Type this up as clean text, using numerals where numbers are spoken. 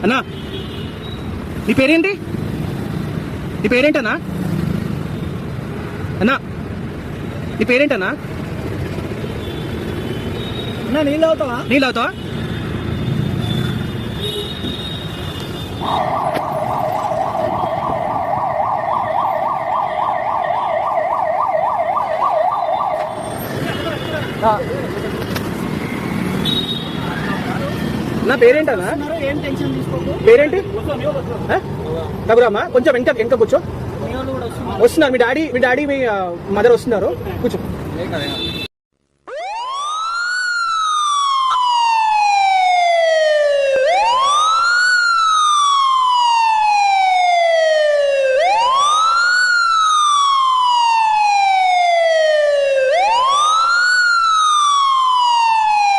అన్నా నీ పేరేంటి? నీ పేరేంటన్నా? అన్నా నీ పేరేంటన్నా? నీళ్ళు అవుతావా? నీళ్ళు అవుతావా? నా పేరేంటన్నా? ఏం టెన్షన్ తీసుకోకు. పేరేంటి? రఘురామా, కొంచెం వెనక కూర్చో. వస్తున్నారు మీ డాడీ మీ మదర్ వస్తున్నారు, కూర్చో.